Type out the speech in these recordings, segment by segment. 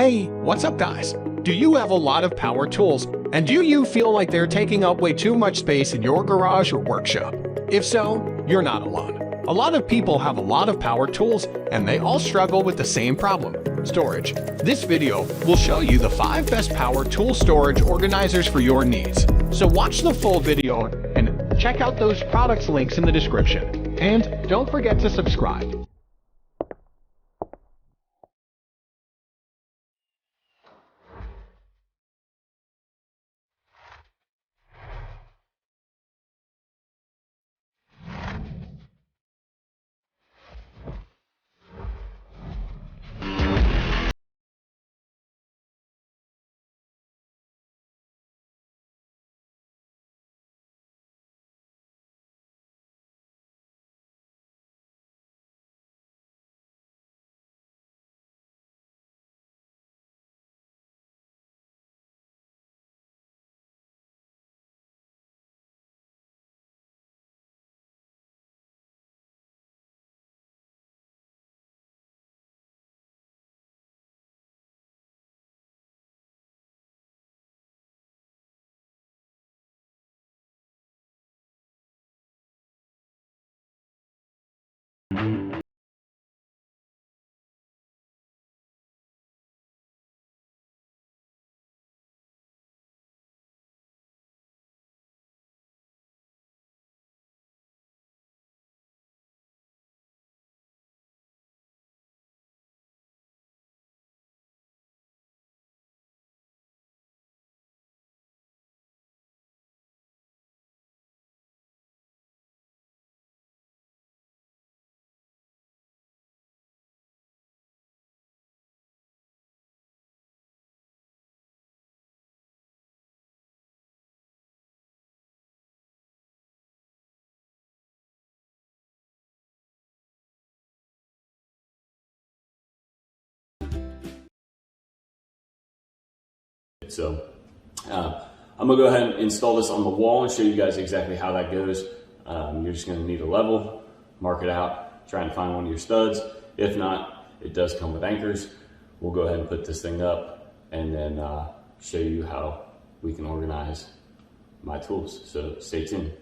Hey, what's up guys? Do you have a lot of power tools, and do you feel like they're taking up way too much space in your garage or workshop? If so, you're not alone. A lot of people have a lot of power tools, and they all struggle with the same problem: storage. This video will show you the 5 best power tool storage organizers for your needs. So watch the full video and check out those products links in the description. And don't forget to subscribe. So I'm gonna go ahead and install this on the wall and show you guys exactly how that goes. You're just gonna need a level, mark it out, try and find one of your studs. If not, it does come with anchors. We'll go ahead and put this thing up and then show you how we can organize my tools. So stay tuned.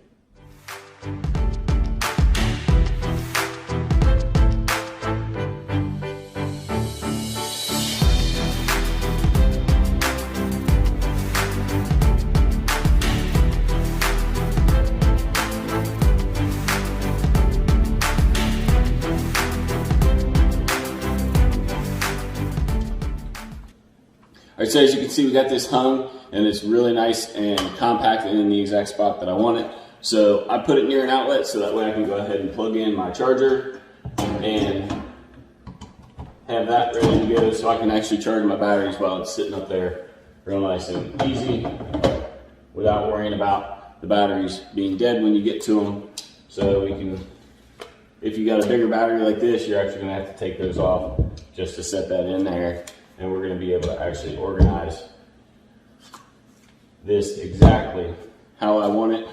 All right, so as you can see, we got this hung and it's really nice and compact and in the exact spot that I want it. So I put it near an outlet so that way I can go ahead and plug in my charger and have that ready to go so I can actually charge my batteries while it's sitting up there real nice and easy without worrying about the batteries being dead when you get to them. So we can, if you got a bigger battery like this, you're actually gonna have to take those off just to set that in there. And we're going to be able to actually organize this exactly how I want it.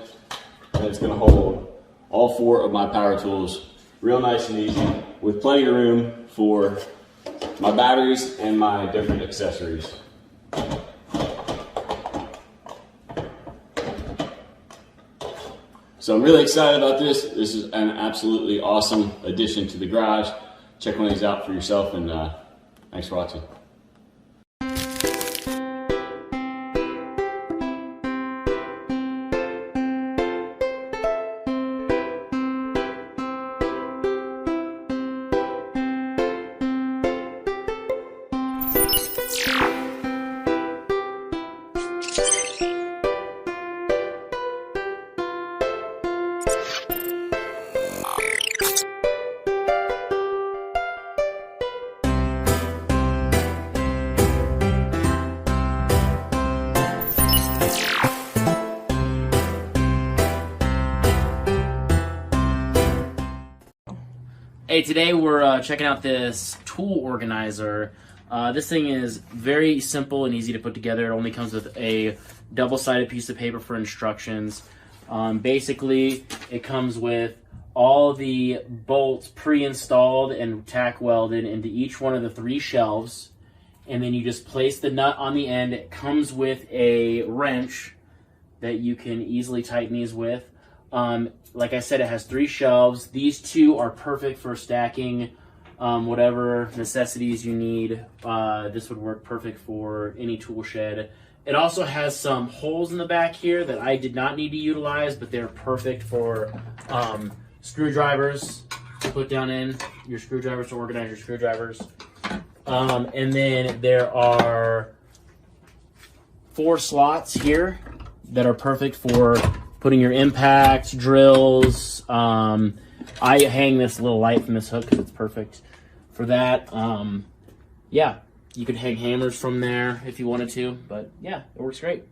And it's going to hold all 4 of my power tools real nice and easy with plenty of room for my batteries and my different accessories. So I'm really excited about this. This is an absolutely awesome addition to the garage. Check one of these out for yourself, and thanks for watching. Hey, today we're checking out this tool organizer. This thing is very simple and easy to put together. It only comes with a double-sided piece of paper for instructions. Basically, it comes with all the bolts pre-installed and tack welded into each one of the 3 shelves. and then you just place the nut on the end. It comes with a wrench that you can easily tighten these with. Like I said, it has 3 shelves. These 2 are perfect for stacking whatever necessities you need. This would work perfect for any tool shed. It also has some holes in the back here that I did not need to utilize, but they're perfect for screwdrivers to put down in your screwdrivers, to organize your screwdrivers. And then there are 4 slots here that are perfect for putting your impact, drills. I hang this little light from this hook because it's perfect for that. Yeah, you could hang hammers from there if you wanted to, but yeah, it works great.